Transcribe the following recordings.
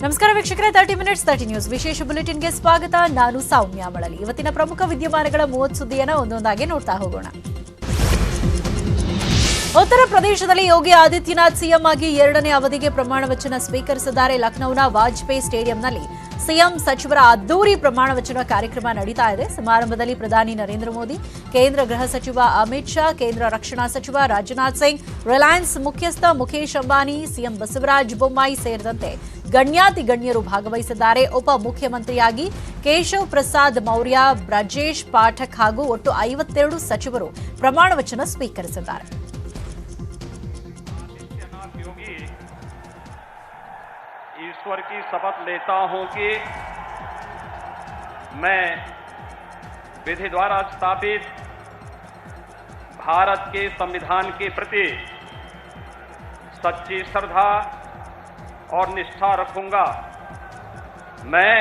ನಮಸ್ಕಾರ ವೀಕ್ಷಕರೇ, 30 minutes 30 news ವಿಶೇಷ ಬುಲೆಟಿನ್ಗೆ ಸ್ವಾಗತ. ನಾನು ಸೌಮ್ಯ ಮಳಲಿ. ಇವತ್ತಿನ ಪ್ರಮುಖ ವಿದ್ಯಮಾನಗಳ 30 ಸುದ್ದಿಯನ್ನು ಒಂದೊಂದಾಗಿ ನೋಡ್ತಾ ಹೋಗೋಣ. ಉತ್ತರ ಪ್ರದೇಶದಲ್ಲಿ ಯೋಗಿ ಆದಿತ್ಯನಾಥ್ ಸಿಎಂ ಆಗಿ 2ನೇ ಅವಧಿಗೆ ಪ್ರಮಾಣ ವಚನ ಸ್ವೀಕರಿಸಿದ್ದಾರೆ. ಲಖನೌನ ವಾಜಪೇಯಿ ಸ್ಟೇಡಿಯಂನಲ್ಲಿ ಸಿಎಂ ಸಚಿವರ ಅದ್ದೂರಿ ಪ್ರಮಾಣ ವಚನ ಕಾರ್ಯಕ್ರಮ ನಡೀತಾ ಇದೆ. ಸಮಾರಂಭದಲ್ಲಿ ಪ್ರಧಾನಿ ನರೇಂದ್ರ ಮೋದಿ, ಕೇಂದ್ರ ಗೃಹ ಸಚಿವ ಅಮಿತ್ ಶಾ, ಕೇಂದ್ರ ರಕ್ಷಣಾ ಸಚಿವ ರಾಜನಾಥ್ ಸಿಂಗ್, ರಿಲಯನ್ಸ್ ಮುಖ್ಯಸ್ಥ ಮುಖೇಶ್ ಅಂಬಾನಿ, ಸಿಎಂ ಬಸವರಾಜ ಬೊಮ್ಮಾಯಿ ಸೇರಿದಂತೆ ಗಣ್ಯಾತಿ ಗಣ್ಯರು ಭಾಗವಹಿಸಿದ್ದಾರೆ. ಉಪ ಮುಖ್ಯಮಂತ್ರಿಯಾಗಿ ಕೇಶವ್ ಪ್ರಸಾದ್ ಮೌರ್ಯ, ಬ್ರಜೇಶ್ ಪಾಠಕ್ ಹಾಗೂ ಒಟ್ಟು 52 ಸಚಿವರು ಪ್ರಮಾಣ ವಚನ ಸ್ವೀಕರಿಸಿದ್ದಾರೆ. ईश्वर की शपथ लेता हूं कि मैं विधि द्वारा स्थापित भारत के संविधान के प्रति सच्ची श्रद्धा और निष्ठा रखूंगा। मैं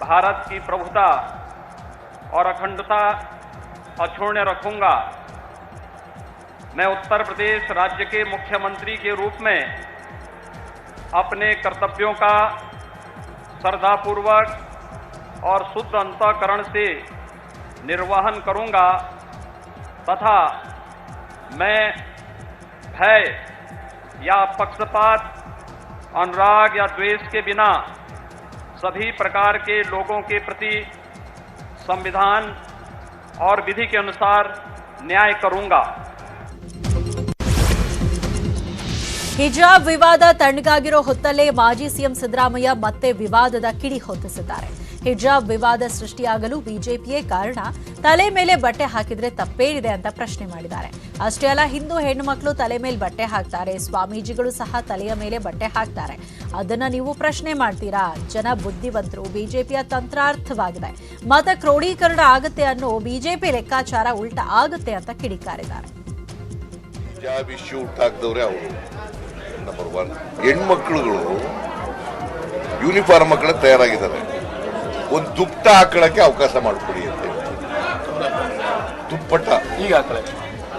भारत की प्रभुता और अखंडता अक्षुण्य रखूंगा। मैं उत्तर प्रदेश राज्य के मुख्यमंत्री के रूप में अपने कर्तव्यों का श्रद्धापूर्वक और शुद्ध अंतःकरण से निर्वहन करूंगा तथा मैं भय या पक्षपात, अनुराग या द्वेष के बिना सभी प्रकार के लोगों के प्रति संविधान और विधि के अनुसार न्याय करूंगा। ಹಿಜಾಬ್ ವಿವಾದ ತಣ್ಣಗಾಗಿರೋ ಹೊತ್ತಲ್ಲೇ ಮಾಜಿ ಸಿಎಂ ಸಿದ್ದರಾಮಯ್ಯ ಮತ್ತೆ ವಿವಾದದ ಕಿಡಿ ಹೊತ್ತಿಸಿದ್ದಾರೆ. ಹಿಜಾಬ್ ವಿವಾದ ಸೃಷ್ಟಿಯಾಗಲು ಬಿಜೆಪಿಯೇ ಕಾರಣ, ತಲೆ ಮೇಲೆ ಬಟ್ಟೆ ಹಾಕಿದ್ರೆ ತಪ್ಪೇನಿದೆ ಅಂತ ಪ್ರಶ್ನೆ ಮಾಡಿದ್ದಾರೆ. ಅಷ್ಟೇ ಅಲ್ಲ, ಹಿಂದೂ ಹೆಣ್ಣು ಮಕ್ಕಳು ತಲೆ ಮೇಲೆ ಬಟ್ಟೆ ಹಾಕ್ತಾರೆ, ಸ್ವಾಮೀಜಿಗಳು ಸಹ ತಲೆಯ ಮೇಲೆ ಬಟ್ಟೆ ಹಾಕ್ತಾರೆ. ಅದನ್ನ ನೀವು ಪ್ರಶ್ನೆ ಮಾಡ್ತೀರಾ? ಜನ ಬುದ್ಧಿವಂತರು, ಬಿಜೆಪಿಯ ತಂತ್ರಾರ್ಥವಾಗಿದೆ. ಮತ ಕ್ರೋಢೀಕರಣ ಆಗುತ್ತೆ ಅನ್ನೋ ಬಿಜೆಪಿ ಲೆಕ್ಕಾಚಾರ ಉಲ್ಟಾ ಆಗುತ್ತೆ ಅಂತ ಕಿಡಿಕಾರಿದ್ದಾರೆ. ನಂಬರ್ 1, ಹೆಣ್ಮಕ್ಳುಗಳು ಯೂನಿಫಾರ್ಮ್ ಮಕ್ಕಳ ತಯಾರಾಗಿದ್ದಾರೆ. ಒಂದು ದುಪ್ಪಟ ಹಾಕೊಳ್ಳಕ್ಕೆ ಅವಕಾಶ ಮಾಡಿಕೊಡಿ ಅಂತ. ದುಪ್ಪಟ ಈಗ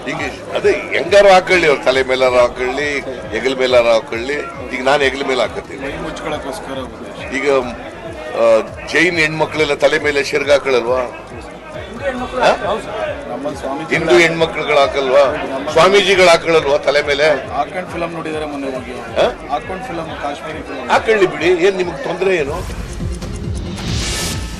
ಹಿಂಗೆ ಅದೇ ಹೆಂಗಾರು ಹಾಕೊಳ್ಳಿ, ಅವ್ರ ತಲೆ ಮೇಲಾರು ಹಾಕೊಳ್ಳಿ, ಹೆಗಲ ಮೇಲಾರು ಹಾಕೊಳ್ಳಿ. ಈಗ ನಾನು ಹೆಗಲ ಮೇಲೆ ಹಾಕತ್ತೀನಿ. ಈಗ ಜೈನ್ ಹೆಣ್ಮಕ್ಳೆಲ್ಲ ತಲೆ ಮೇಲೆ ಶೆರ್ಗ ಹಾಕೊಳ್ಳಲ್ವಾ? ಹಿಂದೂ ಹೆಣ್ಮಕ್ಳುಗಳು ಹಾಕಲ್ವಾ? ಸ್ವಾಮೀಜಿಗಳು ಹಾಕೊಳ್ಳಲ್ವಾ ತಲೆ ಮೇಲೆ? ಹಾಕೊಳ್ಳಿ ಬಿಡಿ, ಏನ್ ನಿಮ್ಗೆ ತೊಂದರೆ ಏನು?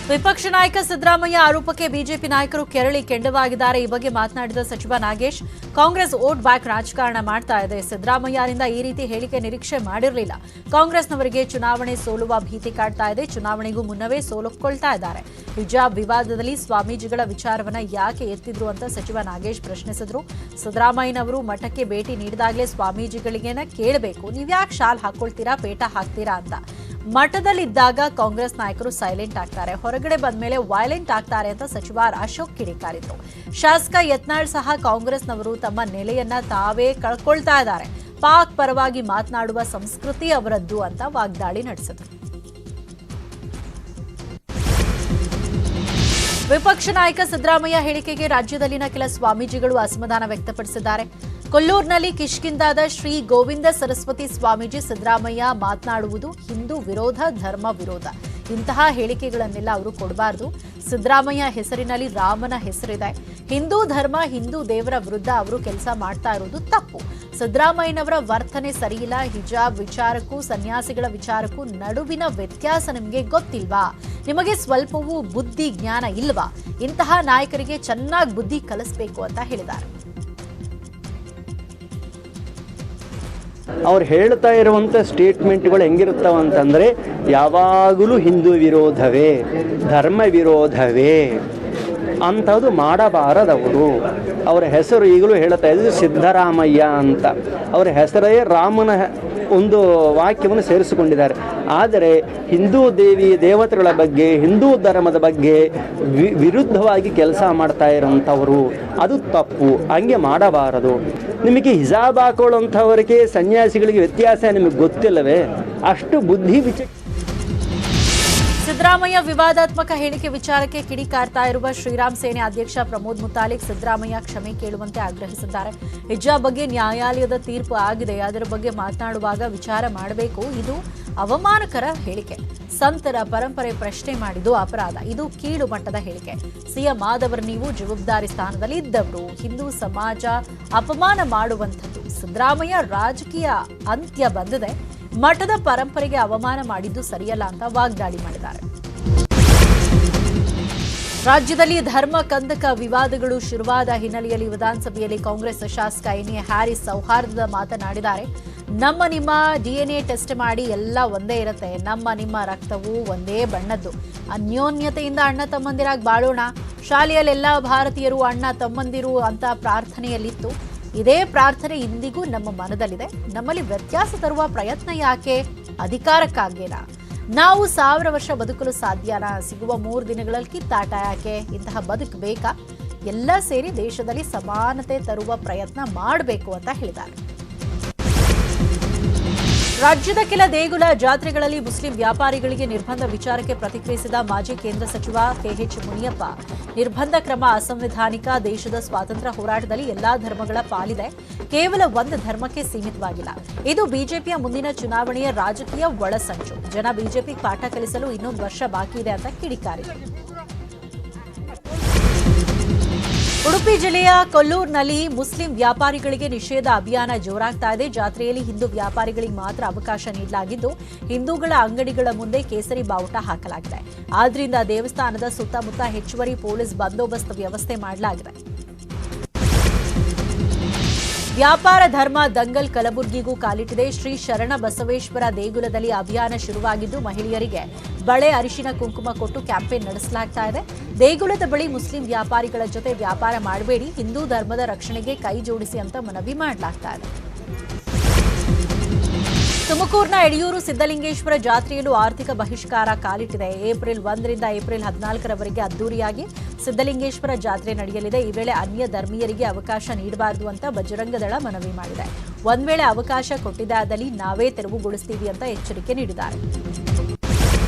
ವಿಪಕ್ಷ ನಾಯಕ ಸಿದ್ದರಾಮಯ್ಯ ಆರೋಪಕ್ಕೆ ಬಿಜೆಪಿ ನಾಯಕರು ಕೆರಳಿ ಕೆಂಡವಾಗಿದ್ದಾರೆ. ಈ ಬಗ್ಗೆ ಮಾತನಾಡಿದ ಸಚಿವ ನಾಗೇಶ್, ಕಾಂಗ್ರೆಸ್ ವೋಟ್ ಬ್ಯಾಕ್ ರಾಜಕಾರಣ ಮಾಡ್ತಾ ಇದೆ. ಸಿದ್ದರಾಮಯ್ಯರಿಂದ ಈ ರೀತಿ ಹೇಳಿಕೆ ನಿರೀಕ್ಷೆ ಮಾಡಿರಲಿಲ್ಲ. ಕಾಂಗ್ರೆಸ್ನವರಿಗೆ ಚುನಾವಣೆ ಸೋಲುವ ಭೀತಿ ಕಾಡ್ತಾ ಇದೆ. ಚುನಾವಣೆಗೂ ಮುನ್ನವೇ ಸೋಲುಕೊಳ್ತಾ ಇದ್ದಾರೆ. ಹಿಜಾಬ್ ವಿವಾದದಲ್ಲಿ ಸ್ವಾಮೀಜಿಗಳ ವಿಚಾರವನ್ನ ಯಾಕೆ ಎತ್ತಿದ್ರು ಅಂತ ಸಚಿವ ನಾಗೇಶ್ ಪ್ರಶ್ನಿಸಿದ್ರು. ಸಿದ್ದರಾಮಯ್ಯನವರು ಮಠಕ್ಕೆ ಭೇಟಿ ನೀಡಿದಾಗಲೇ ಸ್ವಾಮೀಜಿಗಳಿಗೇನ ಕೇಳಬೇಕು, ನೀವ್ಯಾಕೆ ಶಾಲ್ ಹಾಕೊಳ್ತೀರಾ, ಪೇಟ ಹಾಕ್ತೀರಾ ಅಂತ. ಮಠದಲ್ಲಿದ್ದಾಗ ಕಾಂಗ್ರೆಸ್ ನಾಯಕರು ಸೈಲೆಂಟ್ ಆಗ್ತಾರೆ, ಹೊರಗಡೆ ಬಂದ ಮೇಲೆ ವೈಲೆಂಟ್ ಆಗ್ತಾರೆ ಅಂತ ಸಚಿವ ಅಶೋಕ್ ಕಿಡಿಕಾರಿದ್ರು. ಶಾಸಕ ಯತ್ನಾಳ್ ಸಹ ಕಾಂಗ್ರೆಸ್ನವರು ತಮ್ಮ ನೆಲೆಯನ್ನ ತಾವೇ ಕಳ್ಕೊಳ್ತಾ ಇದ್ದಾರೆ, ಪಾಕ್ ಪರವಾಗಿ ಮಾತನಾಡುವ ಸಂಸ್ಕೃತಿ ಅವರದ್ದು ಅಂತ ವಾಗ್ದಾಳಿ ನಡೆಸಿದ್ರು. ವಿಪಕ್ಷ ನಾಯಕ ಸಿದ್ದರಾಮಯ್ಯ ಹೇಳಿಕೆಗೆ ರಾಜ್ಯದಲ್ಲಿನ ಕೆಲ ಸ್ವಾಮೀಜಿಗಳು ಅಸಮಾಧಾನ ವ್ಯಕ್ತಪಡಿಸಿದ್ದಾರೆ. ಕೊಲ್ಲೂರಿನಲ್ಲಿ ಕಿಷ್ಕಿಂದಾದ ಶ್ರೀ ಗೋವಿಂದ ಸರಸ್ವತಿ ಸ್ವಾಮೀಜಿ, ಸಿದ್ದರಾಮಯ್ಯ ಮಾತನಾಡುವುದು ಹಿಂದೂ ವಿರೋಧ, ಧರ್ಮ ವಿರೋಧ, ಇಂತಹ ಹೇಳಿಕೆಗಳನ್ನೆಲ್ಲ ಅವರು ಕೊಡಬಾರದು. ಸಿದ್ದರಾಮಯ್ಯ ಹೆಸರಿನಲ್ಲಿ ರಾಮನ ಹೆಸರಿದೆ. ಹಿಂದೂ ಧರ್ಮ, ಹಿಂದೂ ದೇವರ ವಿರುದ್ಧ ಅವರು ಕೆಲಸ ಮಾಡ್ತಾ ಇರೋದು ತಪ್ಪು. ಸಿದ್ದರಾಮಯ್ಯನವರ ವರ್ತನೆ ಸರಿಯಿಲ್ಲ. ಹಿಜಾಬ್ ವಿಚಾರಕ್ಕೂ ಸನ್ಯಾಸಿಗಳ ವಿಚಾರಕ್ಕೂ ನಡುವಿನ ವ್ಯತ್ಯಾಸ ನಿಮಗೆ ಗೊತ್ತಿಲ್ವಾ? ನಿಮಗೆ ಸ್ವಲ್ಪವೂ ಬುದ್ಧಿ ಜ್ಞಾನ ಇಲ್ವಾ? ಇಂತಹ ನಾಯಕರಿಗೆ ಚೆನ್ನಾಗಿ ಬುದ್ಧಿ ಕಲಿಸಬೇಕು ಅಂತ ಹೇಳಿದ್ದಾರೆ. ಅವ್ರು ಹೇಳ್ತಾ ಇರುವಂಥ ಸ್ಟೇಟ್ಮೆಂಟ್ಗಳು ಹೆಂಗಿರ್ತಾವ ಅಂತಂದರೆ, ಯಾವಾಗಲೂ ಹಿಂದೂ ವಿರೋಧವೇ, ಧರ್ಮ ವಿರೋಧವೇ ಅಂಥದ್ದು ಮಾಡಬಾರದವರು. ಅವರ ಹೆಸರು ಈಗಲೂ ಹೇಳ್ತಾ ಇದ್ದು ಸಿದ್ದರಾಮಯ್ಯ ಅಂತ. ಅವರ ಹೆಸರೇ ರಾಮನ ಒಂದು ವಾಕ್ಯವನ್ನು ಸೇರಿಸಿಕೊಂಡಿದ್ದಾರೆ. ಆದರೆ ಹಿಂದೂ ದೇವತೆಗಳ ಬಗ್ಗೆ, ಹಿಂದೂ ಧರ್ಮದ ಬಗ್ಗೆ ವಿರುದ್ಧವಾಗಿ ಕೆಲಸ ಮಾಡ್ತಾ ಇರೋಂಥವರು, ಅದು ತಪ್ಪು, ಹಂಗೆ ಮಾಡಬಾರದು. ನಿಮಗೆ ಹಿಜಾಬ್ ಹಾಕೊಳ್ಳೋಂಥವರಿಗೆ ಸನ್ಯಾಸಿಗಳಿಗೆ ವ್ಯತ್ಯಾಸ ನಿಮಗೆ ಗೊತ್ತಿಲ್ಲವೇ? ಅಷ್ಟು ಬುದ್ಧಿ ಸಿದ್ದರಾಮಯ್ಯ ವಿವಾದಾತ್ಮಕ ಹೇಳಿಕೆ ವಿಚಾರಕ್ಕೆ ಕಿಡಿಕಾರ್ತಾ ಇರುವ ಶ್ರೀರಾಮ್ ಸೇನೆ ಅಧ್ಯಕ್ಷ ಪ್ರಮೋದ್ ಮುತಾಲಿಕ್ ಸಿದ್ದರಾಮಯ್ಯ ಕ್ಷಮೆ ಕೇಳುವಂತೆ ಆಗ್ರಹಿಸಿದ್ದಾರೆ. ಹಿಜಾಬ್ ಬಗ್ಗೆ ನ್ಯಾಯಾಲಯದ ತೀರ್ಪು ಆಗಿದೆ, ಅದರ ಬಗ್ಗೆ ಮಾತನಾಡುವಾಗ ವಿಚಾರ ಮಾಡಬೇಕು. ಇದು ಅವಮಾನಕರ ಹೇಳಿಕೆ. ಸಂತರ ಪರಂಪರೆ ಪ್ರಶ್ನೆ ಮಾಡಿದ್ದು ಅಪರಾಧ. ಇದು ಕೀಳು ಮಟ್ಟದ ಹೇಳಿಕೆ. ಸಿಎಂ ಆದವರು ನೀವು, ಜವಾಬ್ದಾರಿ ಸ್ಥಾನದಲ್ಲಿ ಇದ್ದವರು. ಹಿಂದೂ ಸಮಾಜ ಅಪಮಾನ ಮಾಡುವಂಥದ್ದು. ಸಿದ್ದರಾಮಯ್ಯ ರಾಜಕೀಯ ಅಂತ್ಯ ಬಂದಿದೆ. ಮಠದ ಪರಂಪರೆಗೆ ಅವಮಾನ ಮಾಡಿದ್ದು ಸರಿಯಲ್ಲ ಅಂತ ವಾಗ್ದಾಳಿ ಮಾಡಿದ್ದಾರೆ. ರಾಜ್ಯದಲ್ಲಿ ಧರ್ಮ ಕಂದಕ ವಿವಾದಗಳು ಶುರುವಾದ ಹಿನ್ನೆಲೆಯಲ್ಲಿ ವಿಧಾನಸಭೆಯಲ್ಲಿ ಕಾಂಗ್ರೆಸ್ ಶಾಸಕ ಎನ್ಎ ಹ್ಯಾರಿಸ್ ಸೌಹಾರ್ದದ ಮಾತನಾಡಿದ್ದಾರೆ. ನಮ್ಮ ನಿಮ್ಮ ಡಿಎನ್ಎ ಟೆಸ್ಟ್ ಮಾಡಿ ಎಲ್ಲ ಒಂದೇ ಇರುತ್ತೆ. ನಮ್ಮ ನಿಮ್ಮ ರಕ್ತವೂ ಒಂದೇ ಬಣ್ಣದ್ದು. ಅನ್ಯೋನ್ಯತೆಯಿಂದ ಅಣ್ಣ ತಮ್ಮಂದಿರಾಗಿ ಬಾಳೋಣ. ಶಾಲೆಯಲ್ಲೆಲ್ಲ ಭಾರತೀಯರು ಅಣ್ಣ ತಮ್ಮಂದಿರು ಅಂತ ಪ್ರಾರ್ಥನೆಯಲ್ಲಿತ್ತು. ಇದೇ ಪ್ರಾರ್ಥನೆ ಇಂದಿಗೂ ನಮ್ಮ ಮನದಲ್ಲಿದೆ. ನಮ್ಮಲ್ಲಿ ವ್ಯತ್ಯಾಸ ತರುವ ಪ್ರಯತ್ನ ಯಾಕೆ? ಅಧಿಕಾರಕ್ಕಾಗೇನಾ? ನಾವು 1000 ವರ್ಷ ಬದುಕಲು ಸಾಧ್ಯನಾ? ಸಿಗುವ 3 ದಿನಗಳಲ್ಲಿ ಕಿತ್ತಾಟ ಯಾಕೆ? ಇಂತಹ ಬದುಕು ಬೇಕಾ? ಎಲ್ಲ ಸೇರಿ ದೇಶದಲ್ಲಿ ಸಮಾನತೆ ತರುವ ಪ್ರಯತ್ನ ಮಾಡಬೇಕು ಅಂತ ಹೇಳಿದ್ದಾರೆ. ರಾಜ್ಯದ ಕೆಲ ದೇಗುಲ ಜಾತ್ರೆಗಳಲ್ಲಿ ಮುಸ್ಲಿಂ ವ್ಯಾಪಾರಿಗಳಿಗೆ ನಿರ್ಬಂಧ ವಿಚಾರಕ್ಕೆ ಪ್ರತಿಕ್ರಿಯಿಸಿದ ಮಾಜಿ ಕೇಂದ್ರ ಸಚಿವ ಕೆಎಚ್ ಮುನಿಯಪ್ಪ, ನಿರ್ಬಂಧ ಕ್ರಮ ಅಸಂವಿಧಾನಿಕ. ದೇಶದ ಸ್ವಾತಂತ್ರ್ಯ ಹೋರಾಟದಲ್ಲಿ ಎಲ್ಲಾ ಧರ್ಮಗಳ ಪಾಲಿದೆ. ಕೇವಲ ಒಂದು ಧರ್ಮಕ್ಕೆ ಸೀಮಿತವಾಗಿಲ್ಲ. ಇದು ಬಿಜೆಪಿಯ ಮುಂದಿನ ಚುನಾವಣೆಯ ರಾಜಕೀಯ ಒಳಸಂಚು. ಜನ ಬಿಜೆಪಿ ಪಾಠ ಕಲಿಸಲು ಇನ್ನೊಂದು ವರ್ಷ ಬಾಕಿ ಇದೆ ಅಂತ ಕಿಡಿಕಾರಿದರು. ಉಡುಪಿ ಜಿಲ್ಲೆಯ ಕೊಲ್ಲೂರಿನಲ್ಲಿ ಮುಸ್ಲಿಂ ವ್ಯಾಪಾರಿಗಳಿಗೆ ನಿಷೇಧ ಅಭಿಯಾನ ಜೋರಾಗ್ತಾ ಇದೆ. ಜಾತ್ರೆಯಲ್ಲಿ ಹಿಂದೂ ವ್ಯಾಪಾರಿಗಳಿಗೆ ಮಾತ್ರ ಅವಕಾಶ ನೀಡಲಾಗಿದ್ದು, ಹಿಂದೂಗಳ ಅಂಗಡಿಗಳ ಮುಂದೆ ಕೇಸರಿ ಬಾವುಟ ಹಾಕಲಾಗಿದೆ. ಆದ್ರಿಂದ ದೇವಸ್ಥಾನದ ಸುತ್ತಮುತ್ತ ಹೆಚ್ಚುವರಿ ಪೊಲೀಸ್ ಬಂದೋಬಸ್ತ್ ವ್ಯವಸ್ಥೆ ಮಾಡಲಾಗಿದೆ. ವ್ಯಾಪಾರ ಧರ್ಮ ದಂಗಲ್ ಕಲಬುರಗಿಗೂ ಕಾಲಿಟ್ಟಿದೆ. ಶ್ರೀ ಶರಣ ಬಸವೇಶ್ವರ ದೇಗುಲದಲ್ಲಿ ಅಭಿಯಾನ ಶುರುವಾಗಿದ್ದು, ಮಹಿಳೆಯರಿಗೆ ಬಳೆ, ಅರಿಶಿನ, ಕುಂಕುಮ ಕೊಟ್ಟು ಕ್ಯಾಂಪೇನ್ ನಡೆಸಲಾಗ್ತಾ ಇದೆ. ದೇಗುಲದ ಬಳಿ ಮುಸ್ಲಿಂ ವ್ಯಾಪಾರಿಗಳ ಜೊತೆ ವ್ಯಾಪಾರ ಮಾಡಬೇಡಿ, ಹಿಂದೂ ಧರ್ಮದ ರಕ್ಷಣೆಗೆ ಕೈ ಜೋಡಿಸಿ ಅಂತ ಮನವಿ ಮಾಡಲಾಗ್ತಾ ಇದೆ. ತುಮಕೂರಿನ ಯಡಿಯೂರು ಸಿದ್ದಲಿಂಗೇಶ್ವರ ಜಾತ್ರೆಯಲ್ಲೂ ಆರ್ಥಿಕ ಬಹಿಷ್ಕಾರ ಕಾಲಿಟ್ಟಿದೆ. ಏಪ್ರಿಲ್ 1 ರಿಂದ ಏಪ್ರಿಲ್ 14ರವರೆಗೆ ಅದ್ದೂರಿಯಾಗಿ ಸಿದ್ದಲಿಂಗೇಶ್ವರ ಜಾತ್ರೆ ನಡೆಯಲಿದೆ. ಈ ವೇಳೆ ಅನ್ಯ ಧರ್ಮೀಯರಿಗೆ ಅವಕಾಶ ನೀಡಬಾರದು ಅಂತ ಬಜರಂಗ ದಳ ಮನವಿ ಮಾಡಿದೆ. ಒಂದ್ ವೇಳೆ ಅವಕಾಶ ಕೊಟ್ಟಿದ್ದಾದಲ್ಲಿ ನಾವೇ ತೆರವುಗೊಳಿಸ್ತೀವಿ ಅಂತ ಎಚ್ಚರಿಕೆ ನೀಡಿದ್ದಾರೆ.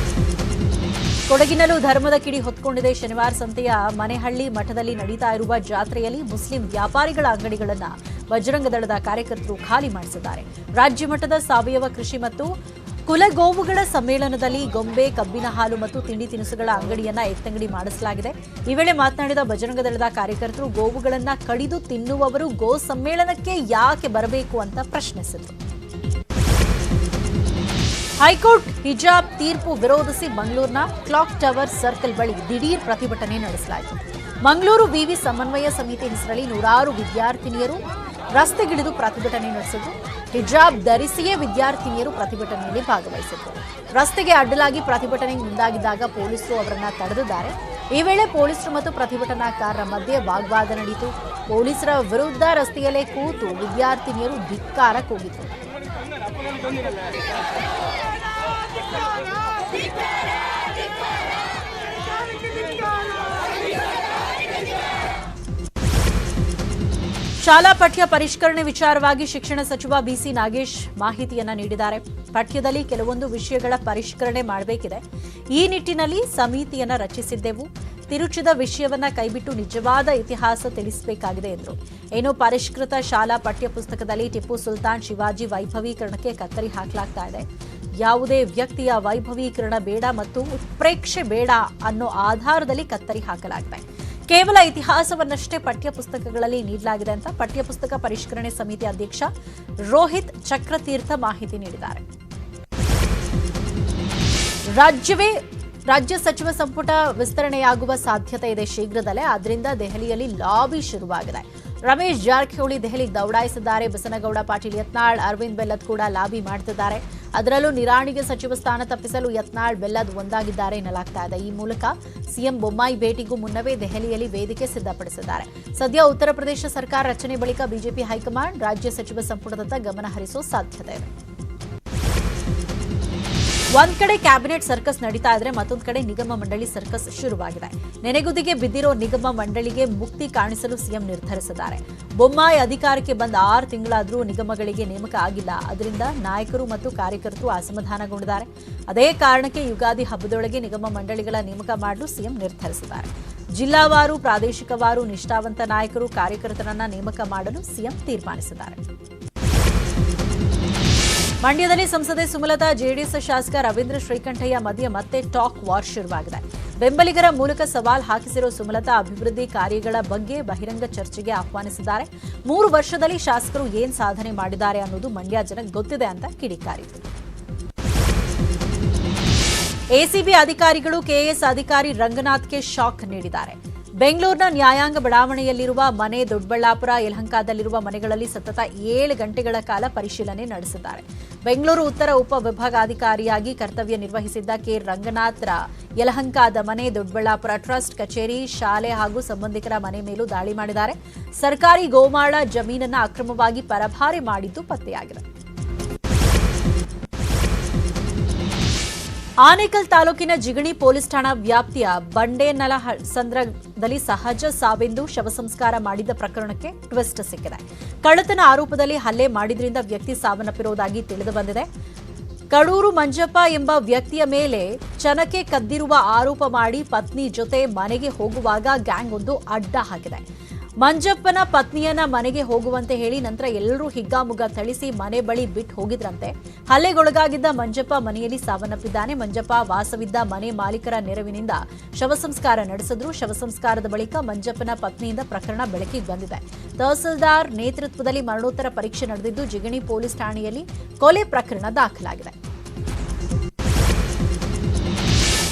ಕೊಡಗಿನಲ್ಲೂ ಧರ್ಮದ ಕಿಡಿ ಹೊತ್ಕೊಂಡಿದೆ. ಶನಿವಾರ ಸಂತೆಯ ಮನೆಹಳ್ಳಿ ಮಠದಲ್ಲಿ ನಡೀತಾ ಇರುವ ಜಾತ್ರೆಯಲ್ಲಿ ಮುಸ್ಲಿಂ ವ್ಯಾಪಾರಿಗಳ ಅಂಗಡಿಗಳನ್ನು ಬಜರಂಗ ದಳದ ಕಾರ್ಯಕರ್ತರು ಖಾಲಿ ಮಾಡಿಸಿದ್ದಾರೆ. ರಾಜ್ಯ ಮಟ್ಟದ ಸಾವಯವ ಕೃಷಿ ಮತ್ತು ಕುಲಗೋವುಗಳ ಸಮ್ಮೇಳನದಲ್ಲಿ ಗೊಂಬೆ, ಕಬ್ಬಿನ ಹಾಲು ಮತ್ತು ತಿಂಡಿ ತಿನಿಸುಗಳ ಅಂಗಡಿಯನ್ನ ಎತ್ತಂಗಡಿ ಮಾಡಿಸಲಾಗಿದೆ. ಈ ವೇಳೆ ಮಾತನಾಡಿದ ಬಜರಂಗ ದಳದ ಕಾರ್ಯಕರ್ತರು, ಗೋವುಗಳನ್ನ ಕಡಿದು ತಿನ್ನುವವರು ಗೋ ಸಮ್ಮೇಳನಕ್ಕೆ ಯಾಕೆ ಬರಬೇಕು ಅಂತ ಪ್ರಶ್ನಿಸಿದರು. ಹೈಕೋರ್ಟ್ ಹಿಜಾಬ್ ತೀರ್ಪು ವಿರೋಧಿಸಿ ಮಂಗಳೂರಿನ ಕ್ಲಾಕ್ ಟವರ್ ಸರ್ಕಲ್ ಬಳಿ ದಿಢೀರ್ ಪ್ರತಿಭಟನೆ ನಡೆಸಲಾಯಿತು. ಮಂಗಳೂರು ವಿವಿ ಸಮನ್ವಯ ಸಮಿತಿ ಹೆಸರಲ್ಲಿ ನೂರಾರು ವಿದ್ಯಾರ್ಥಿನಿಯರು ರಸ್ತೆಗಿಳಿದು ಪ್ರತಿಭಟನೆ ನಡೆಸಿದ್ರು. ಹಿಜಾಬ್ ಧರಿಸಿಯೇ ವಿದ್ಯಾರ್ಥಿನಿಯರು ಪ್ರತಿಭಟನೆಯಲ್ಲಿ ಭಾಗವಹಿಸಿದ್ರು. ರಸ್ತೆಗೆ ಅಡ್ಡಲಾಗಿ ಪ್ರತಿಭಟನೆಗೆ ಮುಂದಾಗಿದ್ದಾಗ ಪೊಲೀಸರು ಅವರನ್ನ ತಡೆದಿದ್ದಾರೆ. ಈ ವೇಳೆ ಪೊಲೀಸರು ಮತ್ತು ಪ್ರತಿಭಟನಾಕಾರರ ಮಧ್ಯೆ ವಾಗ್ವಾದ ನಡೆಯಿತು. ಪೊಲೀಸರ ವಿರುದ್ಧ ರಸ್ತೆಯಲ್ಲೇ ಕೂತು ವಿದ್ಯಾರ್ಥಿನಿಯರು ಧಿಕ್ಕಾರ ಕೂಗಿದ್ರು. ಶಾಲಾ ಪಠ್ಯ ಪರಿಷ್ಕರಣೆ ವಿಚಾರವಾಗಿ ಶಿಕ್ಷಣ ಸಚಿವ ಬಿಸಿ ನಾಗೇಶ್ ಮಾಹಿತಿಯನ್ನ ನೀಡಿದ್ದಾರೆ. ಪಠ್ಯದಲ್ಲಿ ಕೆಲವೊಂದು ವಿಷಯಗಳ ಪರಿಷ್ಕರಣೆ ಮಾಡಬೇಕಿದೆ. ಈ ನಿಟ್ಟಿನಲ್ಲಿ ಸಮಿತಿಯನ್ನ ರಚಿಸಿದ್ದೆವು. ತಿರುಚಿದ ವಿಷಯವನ್ನ ಕೈಬಿಟ್ಟು ನಿಜವಾದ ಇತಿಹಾಸ ತಿಳಿಸಬೇಕಾಗಿದೆ ಎಂದರು. ಏನು ಪರಿಷ್ಕೃತ ಶಾಲಾ ಪಠ್ಯ ಪುಸ್ತಕದಲ್ಲಿ ಟಿಪ್ಪು ಸುಲ್ತಾನ್, ಶಿವಾಜಿ ವೈಭವೀಕರಣಕ್ಕೆ ಕತ್ತರಿ ಹಾಕಲಾಗ್ತಾ ಇದೆ. ಯಾವುದೇ ವ್ಯಕ್ತಿಯ ವೈಭವೀಕರಣ ಬೇಡ ಮತ್ತು ಉತ್ಪ್ರೇಕ್ಷೆ ಬೇಡ ಅನ್ನೋ ಆಧಾರದಲ್ಲಿ ಕತ್ತರಿ ಹಾಕಲಾಗಿದೆ. ಕೇವಲ ಇತಿಹಾಸವನ್ನಷ್ಟೇ ಪಠ್ಯಪುಸ್ತಕಗಳಲ್ಲಿ ನೀಡಲಾಗಿದೆ ಅಂತ ಪಠ್ಯಪುಸ್ತಕ ಪರಿಷ್ಕರಣೆ ಸಮಿತಿ ಅಧ್ಯಕ್ಷ ರೋಹಿತ್ ಚಕ್ರತೀರ್ಥ ಮಾಹಿತಿ ನೀಡಿದ್ದಾರೆ. ರಾಜ್ಯ ಸಚಿವ ಸಂಪುಟ ವಿಸ್ತರಣೆಯಾಗುವ ಸಾಧ್ಯತೆ ಇದೆ ಶೀಘ್ರದಲ್ಲೇ. ಆದ್ದರಿಂದ ದೆಹಲಿಯಲ್ಲಿ ಲಾಬಿ ಶುರುವಾಗಿದೆ. ರಮೇಶ್ ಜಾರಕಿಹೊಳಿ ದೆಹಲಿಗೆ ದೌಡಾಯಿಸಿದ್ದಾರೆ. ಬಸನಗೌಡ ಪಾಟೀಲ್ ಯತ್ನಾಳ್, ಅರವಿಂದ್ ಬೆಲ್ಲದ್ ಕೂಡ ಲಾಬಿ ಮಾಡ್ತಿದ್ದಾರೆ. ಅದರಲ್ಲೂ ನಿರಾಣಿಗೆ ಸಚಿವ ಸ್ಥಾನ ತಪ್ಪಿಸಲು ಯತ್ನಾಳ್, ಬೆಲ್ಲದ್ ಒಂದಾಗಿದ್ದಾರೆ ಎನ್ನಲಾಗ್ತಾ ಇದೆ. ಈ ಮೂಲಕ ಸಿಎಂ ಬೊಮ್ಮಾಯಿ ಭೇಟಿಗೂ ಮುನ್ನವೇ ದೆಹಲಿಯಲ್ಲಿ ವೇದಿಕೆ ಸಿದ್ಧಪಡಿಸಿದ್ದಾರೆ. ಸದ್ಯ ಉತ್ತರ ಪ್ರದೇಶ ಸರ್ಕಾರ ರಚನೆ ಬಳಿಕ ಬಿಜೆಪಿ ಹೈಕಮಾಂಡ್ ರಾಜ್ಯ ಸಚಿವ ಸಂಪುಟದತ್ತ ಗಮನ ಹರಿಸುವ ಸಾಧ್ಯತೆ ಇದೆ. ಒಂದ್ ಕಡೆ ಕ್ಯಾಬಿನೆಟ್ ಸರ್ಕಸ್ ನಡೀತಾ ಇದ್ರೆ ಮತ್ತೊಂದು ಕಡೆ ನಿಗಮ ಮಂಡಳಿ ಸರ್ಕಸ್ ಶುರುವಾಗಿದೆ. ನೆನೆಗುದಿಗೆ ಬಿದ್ದಿರೋ ನಿಗಮ ಮಂಡಳಿಗೆ ಮುಕ್ತಿ ಕಾಣಿಸಲು ಸಿಎಂ ನಿರ್ಧರಿಸಿದ್ದಾರೆ. ಬೊಮ್ಮಾಯಿ ಅಧಿಕಾರಕ್ಕೆ ಬಂದ 6 ತಿಂಗಳಾದರೂ ನಿಗಮಗಳಿಗೆ ನೇಮಕ ಆಗಿಲ್ಲ. ಅದರಿಂದ ನಾಯಕರು ಮತ್ತು ಕಾರ್ಯಕರ್ತರು ಅಸಮಾಧಾನಗೊಂಡಿದ್ದಾರೆ. ಅದೇ ಕಾರಣಕ್ಕೆ ಯುಗಾದಿ ಹಬ್ಬದೊಳಗೆ ನಿಗಮ ಮಂಡಳಿಗಳ ನೇಮಕ ಮಾಡಲು ಸಿಎಂ ನಿರ್ಧರಿಸಿದ್ದಾರೆ. ಜಿಲ್ಲಾವಾರು, ಪ್ರಾದೇಶಿಕವಾರು ನಿಷ್ಠಾವಂತ ನಾಯಕರು, ಕಾರ್ಯಕರ್ತರನ್ನ ನೇಮಕ ಮಾಡಲು ಸಿಎಂ ತೀರ್ಮಾನಿಸಿದ್ದಾರೆ. ಮಂಡ್ಯದಲ್ಲಿ ಸಂಸದೆ ಸುಮಲತಾ ಜೆಡಿಎಸ್ ಶಾಸಕ ರವೀಂದ್ರ ಶ್ರೀಕಂಠಯ್ಯ ಮಧ್ಯೆ ಮತ್ತೆ ಟಾಕ್ ವಾರ್ ಶುರುವಾಗಿದೆ. ಬೆಂಬಲಿಗರ ಮೂಲಕ ಸವಾಲ್ ಹಾಕಿಸಿರುವ ಸುಮಲತಾ ಅಭಿವೃದ್ಧಿ ಕಾರ್ಯಗಳ ಬಗ್ಗೆ ಬಹಿರಂಗ ಚರ್ಚೆಗೆ ಆಹ್ವಾನಿಸಿದ್ದಾರೆ. 3 ವರ್ಷದಲ್ಲಿ ಶಾಸಕರು ಏನ್ ಸಾಧನೆ ಮಾಡಿದ್ದಾರೆ ಅನ್ನೋದು ಮಂಡ್ಯ ಜನಕ್ಕೆ ಗೊತ್ತಿದೆ ಅಂತ ಕಿಡಿಕಾರಿದರು. ಎಸಿಬಿ ಅಧಿಕಾರಿಗಳು ಕೆಎಎಸ್ ಅಧಿಕಾರಿ ರಂಗನಾಥ್ಗೆ ಶಾಕ್ ನೀಡಿದ್ದಾರೆ. ಬೆಂಗಳೂರಿನ ನ್ಯಾಯಾಂಗ ಬಡಾವಣೆಯಲ್ಲಿರುವ ಮನೆ, ದೊಡ್ಡಬಳ್ಳಾಪುರ, ಯಲಹಂಕದಲ್ಲಿರುವ ಮನೆಗಳಲ್ಲಿ ಸತತ 7 ಗಂಟೆಗಳ ಕಾಲ ಪರಿಶೀಲನೆ ನಡೆಸಿದ್ದಾರೆ. ಬೆಂಗಳೂರು ಉತ್ತರ ಉಪವಿಭಾಗಾಧಿಕಾರಿಯಾಗಿ ಕರ್ತವ್ಯ ನಿರ್ವಹಿಸಿದ್ದ ಕೆ ರಂಗನಾಥ್ರ ಯಲಹಂಕದ ಮನೆ, ದೊಡ್ಡಬಳ್ಳಾಪುರ ಟ್ರಸ್ಟ್ ಕಚೇರಿ, ಶಾಲೆ ಹಾಗೂ ಸಂಬಂಧಿಕರ ಮನೆ ಮೇಲೂ ದಾಳಿ ಮಾಡಿದ್ದಾರೆ. ಸರ್ಕಾರಿ ಗೋಮಾಳ ಜಮೀನನ್ನು ಅಕ್ರಮವಾಗಿ ಪರಭಾರೆ ಮಾಡಿದ್ದು ಪತ್ತೆಯಾಗಿದೆ. ಆನೇಕಲ್ ತಾಲೂಕಿನ ಜಿಗಣಿ ಪೊಲೀಸ್ ಠಾಣಾ ವ್ಯಾಪ್ತಿಯ ಬಂಡೇನಲಸಂದ್ರದಲ್ಲಿ ಸಹಜ ಸಾವಿಂದು ಶವ ಸಂಸ್ಕಾರ ಮಾಡಿದ ಪ್ರಕರಣಕ್ಕೆ ಟ್ವಿಸ್ಟ್ ಸಿಕ್ಕಿದೆ. ಕಳ್ಳತನ ಆರೋಪದಲ್ಲಿ ಹಲ್ಲೆ ಮಾಡಿದ್ರಿಂದ ವ್ಯಕ್ತಿ ಸಾವನ್ನಪ್ಪಿರುವುದಾಗಿ ತಿಳಿದುಬಂದಿದೆ. ಕಡೂರು ಮಂಜಪ್ಪ ಎಂಬ ವ್ಯಕ್ತಿಯ ಮೇಲೆ ಚನಕೆ ಕದ್ದಿರುವ ಆರೋಪ ಮಾಡಿ ಪತ್ನಿ ಜೊತೆ ಮನೆಗೆ ಹೋಗುವಾಗ ಗ್ಯಾಂಗ್ ಒಂದು ಅಡ್ಡ ಹಾಕಿದೆ. ಮಂಜಪ್ಪನ ಪತ್ನಿಯನ್ನ ಮನೆಗೆ ಹೋಗುವಂತೆ ಹೇಳಿ ನಂತರ ಎಲ್ಲರೂ ಹಿಗ್ಗಾಮುಗ್ಗಾ ಥಳಿಸಿ ಮನೆ ಬಳಿ ಬಿಟ್ಟು ಹೋಗಿದ್ರಂತೆ. ಹಲ್ಲೆಗೊಳಗಾಗಿದ್ದ ಮಂಜಪ್ಪ ಮನೆಯಲ್ಲಿ ಸಾವನ್ನಪ್ಪಿದ್ದಾನೆ. ಮಂಜಪ್ಪ ವಾಸವಿದ್ದ ಮನೆ ಮಾಲೀಕರ ನೆರವಿನಿಂದ ಶವ ಸಂಸ್ಕಾರ ನಡೆಸಿದ್ರು. ಶವ ಸಂಸ್ಕಾರದ ಬಳಿಕ ಮಂಜಪ್ಪನ ಪತ್ನಿಯಿಂದ ಪ್ರಕರಣ ಬೆಳಕಿಗೆ ಬಂದಿದೆ. ತಹಸೀಲ್ದಾರ್ ನೇತೃತ್ವದಲ್ಲಿ ಮರಣೋತ್ತರ ಪರೀಕ್ಷೆ ನಡೆದಿದ್ದು ಜಿಗಣಿ ಪೊಲೀಸ್ ಠಾಣೆಯಲ್ಲಿ ಕೊಲೆ ಪ್ರಕರಣ ದಾಖಲಾಗಿದೆ.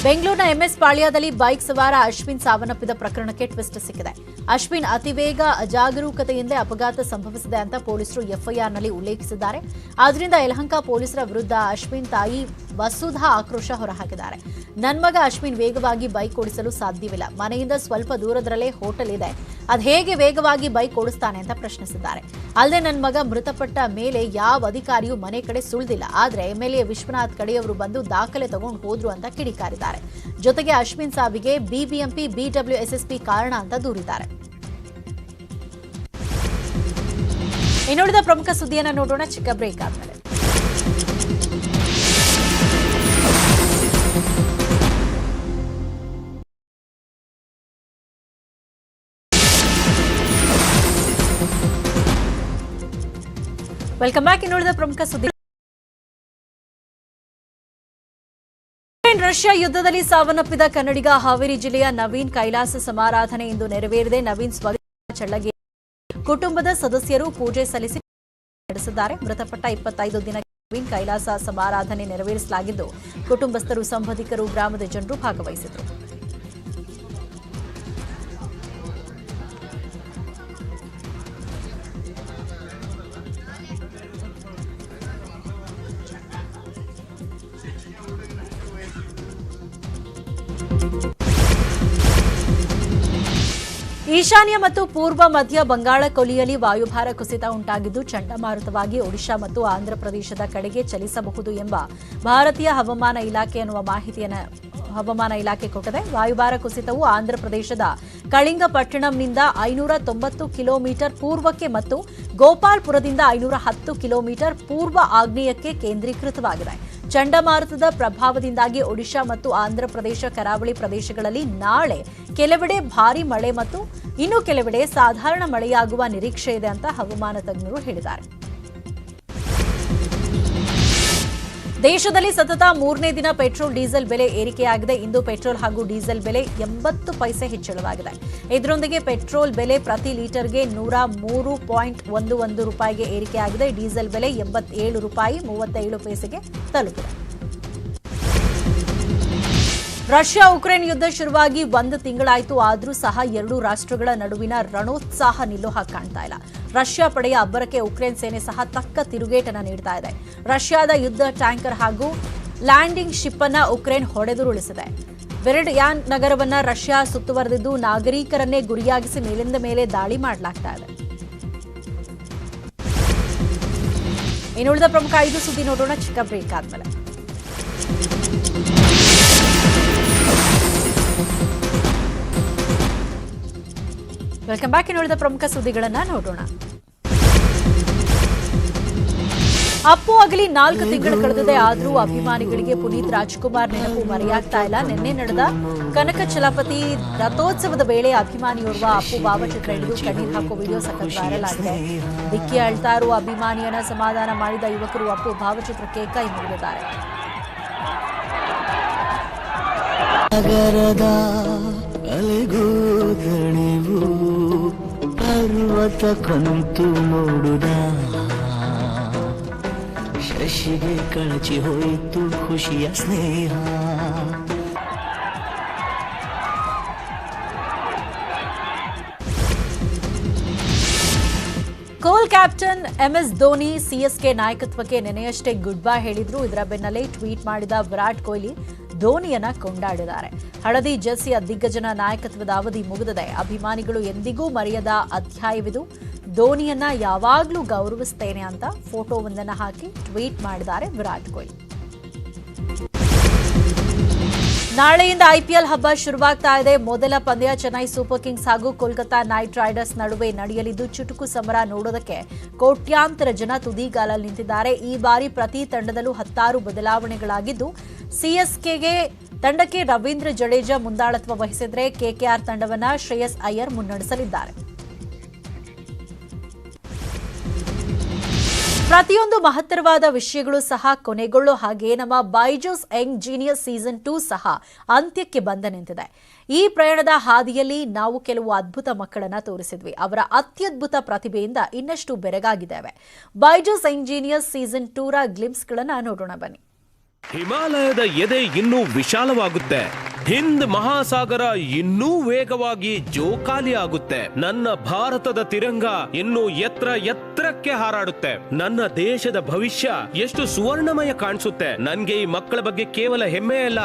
ಬೆಂಗಳೂರಿನ ಎಂಎಸ್ ಪಾಳ್ಯದಲ್ಲಿ ಬೈಕ್ ಸವಾರ ಅಶ್ವಿನ್ ಸಾವನ್ನಪ್ಪಿದ ಪ್ರಕರಣಕ್ಕೆ ಟ್ವಿಸ್ಟ್ ಸಿಕ್ಕಿದೆ. ಅಶ್ವಿನ್ ಅತಿವೇಗ ಅಜಾಗರೂಕತೆಯಿಂದ ಅಪಘಾತ ಸಂಭವಿಸಿದೆ ಅಂತ ಪೊಲೀಸರು ಎಫ್ಐಆರ್ನಲ್ಲಿ ಉಲ್ಲೇಖಿಸಿದ್ದಾರೆ. ಆದ್ದರಿಂದ ಯಲಹಂಕ ಪೊಲೀಸರ ವಿರುದ್ಧ ಅಶ್ವಿನ್ ತಾಯಿ ವಸುಧಾ ಆಕ್ರೋಶ ಹೊರಹಾಕಿದ್ದಾರೆ. ನನ್ನ ಮಗ ಅಶ್ವಿನ್ ವೇಗವಾಗಿ ಬೈಕ್ ಓಡಿಸಲು ಸಾಧ್ಯವಿಲ್ಲ. ಮನೆಯಿಂದ ಸ್ವಲ್ಪ ದೂರದಲ್ಲೇ ಹೋಟೆಲ್ ಇದೆ. ಅದು ಹೇಗೆ ವೇಗವಾಗಿ ಬೈಕ್ ಓಡಿಸ್ತಾನೆ ಅಂತ ಪ್ರಶ್ನಿಸಿದ್ದಾರೆ. ಅಲ್ಲದೆ ನನ್ನ ಮಗ ಮೃತಪಟ್ಟ ಮೇಲೆ ಯಾವ ಅಧಿಕಾರಿಯೂ ಮನೆ ಕಡೆ ಸುಳಿದಿಲ್ಲ. ಆದರೆ ಎಂಎಲ್ಎ ವಿಶ್ವನಾಥ್ ಕಡೆಯವರು ಬಂದು ದಾಖಲೆ ತಗೊಂಡು ಹೋದ್ರು ಅಂತ ಕಿಡಿಕಾರಿದ್ದಾರೆ. ಜೊತೆಗೆ ಅಶ್ವಿನ್ ಸಾವಿಗೆ ಬಿಬಿಎಂಪಿ ಬಿಡಬ್ಲ್ಯೂಎಸ್ಎಸ್ಪಿ ಕಾರಣ ಅಂತ ದೂರಿದ್ದಾರೆ. ಇನ್ನುಳಿದ ಪ್ರಮುಖ ಸುದ್ದಿಯನ್ನು ನೋಡೋಣ ಚಿಕ್ಕ ಬ್ರೇಕ್ ಆದ್ಮೇಲೆ. Welcome back. ಇನ್ನುಳಿದ ಪ್ರಮುಖ ಸುದ್ದಿ. ರಷ್ಯಾ ಯುದ್ಧದಲ್ಲಿ ಸಾವನ್ನಪ್ಪಿದ ಕನ್ನಡಿಗ ಹಾವೇರಿ ಜಿಲ್ಲೆಯ ನವೀನ್ ಕೈಲಾಸ ಸಮಾರಾಧನೆ ಇಂದು ನೆರವೇರಿದೆ. ನವೀನ್ ಸ್ವಗ್ರಾಮ ಚಳ್ಳಗೇರಿ ಕುಟುಂಬದ ಸದಸ್ಯರು ಪೂಜೆ ಸಲ್ಲಿಸಿ ನಡೆಸಿದ್ದಾರೆ. ಮೃತಪಟ್ಟ 25 ದಿನ ನವೀನ್ ಕೈಲಾಸ ಸಮಾರಾಧನೆ ನೆರವೇರಿಸಲಾಗಿದ್ದು ಕುಟುಂಬಸ್ಥರು, ಸಂಬಂಧಿಕರು, ಗ್ರಾಮದ ಜನರು ಭಾಗವಹಿಸಿದರು. ಈಶಾನ್ಯ ಮತ್ತು ಪೂರ್ವ ಮಧ್ಯ ಬಂಗಾಳ ಕೊಲ್ಲಿಯಲ್ಲಿ ವಾಯುಭಾರ ಕುಸಿತ ಉಂಟಾಗಿದ್ದು ಚಂಡಮಾರುತವಾಗಿ ಒಡಿಶಾ ಮತ್ತು ಆಂಧ್ರಪ್ರದೇಶದ ಕಡೆಗೆ ಚಲಿಸಬಹುದು ಎಂಬ ಭಾರತೀಯ ಹವಾಮಾನ ಇಲಾಖೆ ಎನ್ನುವ ಮಾಹಿತಿಯನ್ನು ಹವಾಮಾನ ಇಲಾಖೆ ಕೊಟ್ಟಿದೆ. ವಾಯುಭಾರ ಕುಸಿತವು ಆಂಧ್ರಪ್ರದೇಶದ ಕಳಿಂಗಪಟ್ಟಣಂನಿಂದ 590 ಕಿಲೋಮೀಟರ್ ಪೂರ್ವಕ್ಕೆ ಮತ್ತು ಗೋಪಾಲ್ಪುರದಿಂದ 510 ಕಿಲೋಮೀಟರ್ ಪೂರ್ವ ಆಗ್ನೇಯಕ್ಕೆ ಕೇಂದ್ರೀಕೃತವಾಗಿದೆ. ಚಂಡಮಾರುತದ ಪ್ರಭಾವದಿಂದಾಗಿ ಒಡಿಶಾ ಮತ್ತು ಆಂಧ್ರಪ್ರದೇಶ ಕರಾವಳಿ ಪ್ರದೇಶಗಳಲ್ಲಿ ನಾಳೆ ಕೆಲವೆಡೆ ಭಾರೀ ಮಳೆ ಮತ್ತು ಇನ್ನು ಕೆಲವೆಡೆ ಸಾಧಾರಣ ಮಳೆಯಾಗುವ ನಿರೀಕ್ಷೆ ಇದೆ ಅಂತ ಹವಾಮಾನ ತಜ್ಞರು ಹೇಳಿದ್ದಾರೆ. ದೇಶದಲ್ಲಿ ಸತತ 3ನೇ ದಿನ ಪೆಟ್ರೋಲ್ ಡೀಸೆಲ್ ಬೆಲೆ ಏರಿಕೆಯಾಗಿದೆ. ಇಂದು ಪೆಟ್ರೋಲ್ ಹಾಗೂ ಡೀಸೆಲ್ ಬೆಲೆ 80 ಪೈಸೆ ಹೆಚ್ಚಳವಾಗಿದೆ. ಇದರೊಂದಿಗೆ ಪೆಟ್ರೋಲ್ ಬೆಲೆ ಪ್ರತಿ ಲೀಟರ್ಗೆ 103.11 ರೂಪಾಯಿಗೆ ಏರಿಕೆಯಾಗಿದೆ. ಡೀಸೆಲ್ ಬೆಲೆ 87 ರೂಪಾಯಿ 37 ಪೈಸೆಗೆ ತಲುಪಿದೆ. ರಷ್ಯಾ ಉಕ್ರೇನ್ ಯುದ್ಧ ಶುರುವಾಗಿ 1 ತಿಂಗಳಾಯಿತು. ಆದರೂ ಸಹ ಎರಡೂ ರಾಷ್ಟ್ರಗಳ ನಡುವಿನ ರಣೋತ್ಸಾಹ ನಿಲ್ಲೋ ಹಾಗೆ ಕಾಣ್ತಾ ಇಲ್ಲ. ರಷ್ಯಾ ಪಡೆಯ ಅಬ್ಬರಕ್ಕೆ ಉಕ್ರೇನ್ ಸೇನೆ ಸಹ ತಕ್ಕ ತಿರುಗೇಟನ್ನು ನೀಡ್ತಾ ಇದೆ. ರಷ್ಯಾದ ಯುದ್ಧ ಟ್ಯಾಂಕರ್ ಹಾಗೂ ಲ್ಯಾಂಡಿಂಗ್ ಶಿಪ್ ಅನ್ನ ಉಕ್ರೇನ್ ಹೊಡೆದುರುಳಿಸಿದೆ. ಬೆರೆಡ್ಯಾನ್ ನಗರವನ್ನ ರಷ್ಯಾ ಸುತ್ತುವರೆದಿದ್ದು ನಾಗರಿಕರನ್ನೇ ಗುರಿಯಾಗಿಸಿ ಮೇಲಿಂದ ಮೇಲೆ ದಾಳಿ ಮಾಡಲಾಗ್ತಾ ಇದೆ. ಇನ್ನುಳಿದ ಪ್ರಮುಖ 5 ಸುದ್ದಿ ನೋಡೋಣ ಚಿಕ್ಕ ಬ್ರೇಕ್ ಆದ್ಮೇಲೆ. Welcome back. ಇನ್ನುಳಿದ ಪ್ರಮುಖ ಸುದ್ದಿಗಳನ್ನು ನೋಡೋಣ. ಅಪ್ಪು ಆಗಲಿ 4 ತಿಂಗಳು ಕಳೆದಿದೆ, ಆದರೂ ಅಭಿಮಾನಿಗಳಿಗೆ ಪುನೀತ್ ರಾಜ್ಕುಮಾರ್ ನೆನಪು ಮರೆಯಾಗ್ತಾ ಇಲ್ಲ. ನಿನ್ನೆ ನಡೆದ ಕನಕ ಚಲಪತಿ ರಥೋತ್ಸವದ ವೇಳೆ ಅಭಿಮಾನಿಯೋರ್ವ ಅಪ್ಪು ಭಾವಚಿತ್ರ ಹಿಡಿದು ಕಣ್ಣೀರು ಹಾಕೋ ವಿಡಿಯೋ ಸಖತ್ ವೈರಲ್ ಆಗಿದೆ. ದಿಕ್ಕಿ ಅಳ್ತಾ ಇರುವ ಅಭಿಮಾನಿಯನ್ನ ಸಮಾಧಾನ ಮಾಡಿದ ಯುವಕರು ಅಪ್ಪು ಭಾವಚಿತ್ರಕ್ಕೆ ಕೈ ಮುಗಿದಿದ್ದಾರೆ. ನಗರದ ಅಲೆಗೋದಣಿವು ಪರ್ವತ ಕಂತು ನೋಡುದ ಶಶಿಗೆ ಕಳಚಿ ಹೋಯಿತು ಖುಷಿಯ ಸ್ನೇಹ. Cool captain MS Dhoni CSK ನಾಯಕತ್ವಕ್ಕೆ ನೆನೆಯಷ್ಟೇ ಗುಡ್ ಬೈ ಹೇಳಿದ್ರು. ಇದರ ಬೆನ್ನಲ್ಲೇ ಟ್ವೀಟ್ ಮಾಡಿದ ವಿರಾಟ್ ಕೊಹ್ಲಿ ಧೋನಿಯನ್ನ ಕೊಂಡಾಡಿದ್ದಾರೆ. ಹಳದಿ ಜೆರ್ಸಿಯ ದಿಗ್ಗಜನ ನಾಯಕತ್ವದ ಅವಧಿ ಮುಗಿದಿದೆ, ಅಭಿಮಾನಿಗಳು ಎಂದಿಗೂ ಮರೆಯದ ಅಧ್ಯಾಯವಿದು, ಧೋನಿಯನ್ನ ಯಾವಾಗ್ಲೂ ಗೌರವಿಸ್ತೇನೆ ಅಂತ ಫೋಟೋವೊಂದನ್ನು ಹಾಕಿ ಟ್ವೀಟ್ ಮಾಡಿದ್ದಾರೆ ವಿರಾಟ್ ಕೊಹ್ಲಿ. ನಾಳೆಯಿಂದ ಐಪಿಎಲ್ ಹಬ್ಬ ಶುರುವಾಗ್ತಾ ಇದೆ. ಮೊದಲ ಪಂದ್ಯ ಚೆನ್ನೈ ಸೂಪರ್ ಕಿಂಗ್ಸ್ ಹಾಗೂ ಕೋಲ್ಕತಾ ನೈಟ್ ರೈಡರ್ಸ್ ನಡುವೆ ನಡೆಯಲಿದ್ದು ಚುಟುಕು ಸಮರ ನೋಡೋದಕ್ಕೆ ಕೋಟ್ಯಾಂತರ ಜನ ತುದಿಗಾಲಲ್ಲಿ ನಿಂತಿದ್ದಾರೆ. ಈ ಬಾರಿ ಪ್ರತಿ ತಂಡದಲ್ಲೂ 16 ಬದಲಾವಣೆಗಳಾಗಿದ್ದು ಸಿಎಸ್ಕೆಗೆ ತಂಡಕ್ಕೆ ರವೀಂದ್ರ ಜಡೇಜಾ ಮುಂದಾಳತ್ವ ವಹಿಸಿದ್ರೆ ಕೆಕೆಆರ್ ತಂಡವನ್ನ ಶ್ರೇಯಸ್ ಅಯ್ಯರ್ ಮುನ್ನಡೆಸಲಿದ್ದಾರೆ. ಪ್ರತಿಯೊಂದು ಮಹತ್ತರವಾದ ವಿಷಯಗಳು ಸಹ ಕೊನೆಗೊಳ್ಳೋ ಹಾಗೆ ನಮ್ಮ ಬೈಜೂಸ್ ಯಂಗ್ ಜೀನಿಯಸ್ ಸೀಸನ್ 2 ಸಹ ಅಂತ್ಯಕ್ಕೆ ಬಂದ ನಿಂತಿದೆ. ಈ ಪ್ರಯಾಣದ ಹಾದಿಯಲ್ಲಿ ನಾವು ಕೆಲವು ಅದ್ಭುತ ಮಕ್ಕಳನ್ನ ತೋರಿಸಿದ್ವಿ. ಅವರ ಅತ್ಯದ್ಭುತ ಪ್ರತಿಭೆಯಿಂದ ಇನ್ನಷ್ಟು ಬೆರಗಾಗಿದ್ದೇವೆ. ಬೈಜೂಸ್ ಯಂಗ್ ಜೀನಿಯಸ್ ಸೀಸನ್ 2 ರ ಗ್ಲಿಂಪ್ಸ್ಗಳನ್ನ ನೋಡೋಣ ಬನ್ನಿ. ಹಿಮಾಲಯದ ಎದೆ ಇನ್ನೂ ವಿಶಾಲವಾಗುತ್ತೆ, ಹಿಂದ್ ಮಹಾಸಾಗರ ಇನ್ನೂ ವೇಗವಾಗಿ ಜೋಕಾಲಿ ಆಗುತ್ತೆ, ನನ್ನ ಭಾರತದ ತಿರಂಗ ಇನ್ನೂ ಎತ್ತರಕ್ಕೆ ಹಾರಾಡುತ್ತೆ, ನನ್ನ ದೇಶದ ಭವಿಷ್ಯ ಎಷ್ಟು ಸುವರ್ಣಮಯ ಕಾಣಿಸುತ್ತೆ. ನನ್ಗೆ ಈ ಮಕ್ಕಳ ಬಗ್ಗೆ ಕೇವಲ ಹೆಮ್ಮೆ ಅಲ್ಲ,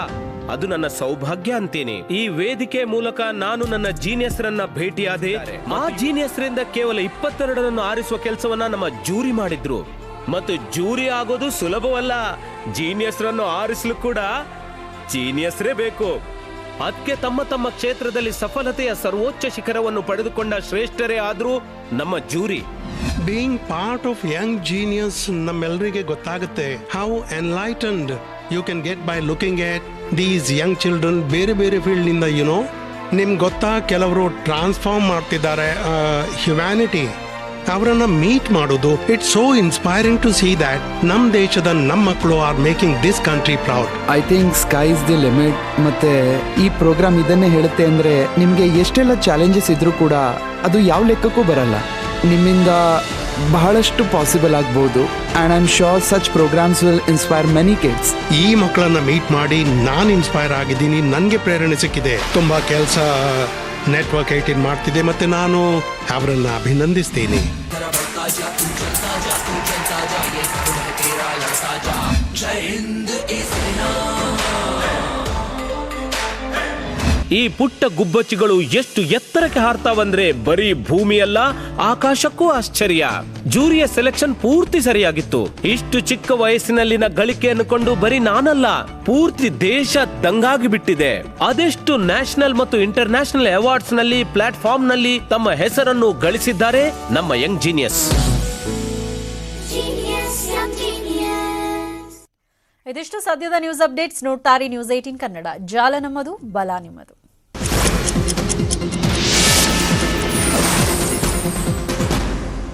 ಅದು ನನ್ನ ಸೌಭಾಗ್ಯ ಅಂತೀನಿ. ಈ ವೇದಿಕೆ ಮೂಲಕ ನಾನು ನನ್ನ ಜೀನಿಯಸ್ರನ್ನ ಭೇಟಿಯಾದೆ. ಆ ಜೀನಿಯಸ್ರಿಂದ ಕೇವಲ 22ರನ್ನು ಆರಿಸುವ ಕೆಲಸವನ್ನ ನಮ್ಮ ಜೂರಿ ಮಾಡಿದ್ರು. ಮತ್ತು ಜೂರಿ ಆಗೋದು ಸುಲಭವಲ್ಲ, ಜೀನಿಯಸ್ರನ್ನು ಆರಿಸಲು ಕೂಡ ಜೀನಿಯಸ್ರೇ ಬೇಕು. ಅದಕ್ಕೆ ತಮ್ಮ ತಮ್ಮ ಕ್ಷೇತ್ರದಲ್ಲಿ ಸಫಲತೆಯ ಸರ್ವೋಚ್ಚ ಶಿಖರವನ್ನು ಪಡೆದುಕೊಂಡ ಶ್ರೇಷ್ಠರೇ ಆದ್ರೂ ನಮ್ಮ ಜೂರಿ. Being part of young genius ನಮ್ಮೆಲ್ಲರಿಗೆ ಗೊತ್ತಾಗುತ್ತೆ how enlightened you can get by looking at these young children. ಬೇರೆ ಬೇರೆ ಫೀಲ್ಡ್ ನಿಂದ ನಿಮ್ಗೆ ಗೊತ್ತಾ, ಕೆಲವರು ಟ್ರಾನ್ಸ್ಫಾರ್ಮ್ ಮಾಡ್ತಿದ್ದಾರೆ ಹ್ಯುಮ್ಯಾನಿಟಿ, ಅವರನ್ನ ಮೀಟ್ ಮಾಡೋದು. It's so inspiring to see that ನಮ್ಮ ದೇಶದ ನಮ್ಮ ಮಕ್ಕಳು are making this country proud. I think sky is the limit. ಮತ್ತೆ ಈ ಪ್ರೋಗ್ರಾಮ್ ಇದನ್ನೇ ಹೇಳುತ್ತೆ ಅಂದ್ರೆ ನಿಮಗೆ ಎಷ್ಟೆಲ್ಲ ಚಾಲೆಂಜಸ್ ಇದ್ರೂ ಕೂಡ ಅದು ಯಾವ ಲೆಕ್ಕಕ್ಕೂ ಬರಲ್ಲ. ನಿಮ್ಮಿಂದ ಬಹಳಷ್ಟು ಪಾಸಿಬಲ್ ಆಗ್ಬೋದು. And I am sure such programs will inspire many kids. ಈ ಮಕ್ಕಳನ್ನ ಮೀಟ್ ಮಾಡಿ ನಾನು ಇನ್ಸ್ಪೈರ್ ಆಗಿದ್ದೀನಿ, ನನಗೆ ಪ್ರೇರಣೆ ಸಿಕ್ಕಿದೆ. ತುಂಬಾ ಕೆಲಸ ನೆಟ್ವರ್ಕ್ 18 ಮಾಡ್ತಿದೆ ಮತ್ತೆ ನಾನು ಅವರನ್ನ ಅಭಿನಂದಿಸ್ತೀನಿ. ಈ ಪುಟ್ಟ ಗುಬ್ಬಚ್ಚಿಗಳು ಎಷ್ಟು ಎತ್ತರಕ್ಕೆ ಹಾರ್ತಾವಂದ್ರೆ ಬರೀ ಭೂಮಿಯಲ್ಲ ಆಕಾಶಕ್ಕೂ ಆಶ್ಚರ್ಯ. ಜೂರಿಯ ಸೆಲೆಕ್ಷನ್ ಪೂರ್ತಿ ಸರಿಯಾಗಿತ್ತು. ಇಷ್ಟು ಚಿಕ್ಕ ವಯಸ್ಸಿನಲ್ಲಿನ ಗಳಿಕೆಯನ್ನು ಕೊಂಡು ಬರೀ ನಾನಲ್ಲ, ಪೂರ್ತಿ ದೇಶ ದಂಗಾಗಿ ಬಿಟ್ಟಿದೆ. ಅದೆಷ್ಟು ನ್ಯಾಷನಲ್ ಮತ್ತು ಇಂಟರ್ನ್ಯಾಷನಲ್ ಅವಾರ್ಡ್ಸ್ ನಲ್ಲಿ, ಪ್ಲಾಟ್ಫಾರ್ಮ್ ನಲ್ಲಿ ತಮ್ಮ ಹೆಸರನ್ನು ಗಳಿಸಿದ್ದಾರೆ ನಮ್ಮ ಯಂಗ್ ಜೀನಿಯಸ್. ಇದಿಷ್ಟು ಸದ್ಯದ ನ್ಯೂಸ್ ಅಪ್ಡೇಟ್ಸ್. ನೋಡ್ತಾರೆ ನ್ಯೂಸ್ 18 ಕನ್ನಡ. ಜಾಲ ನಮ್ಮದು, ಬಲ ನಿಮ್ಮದು.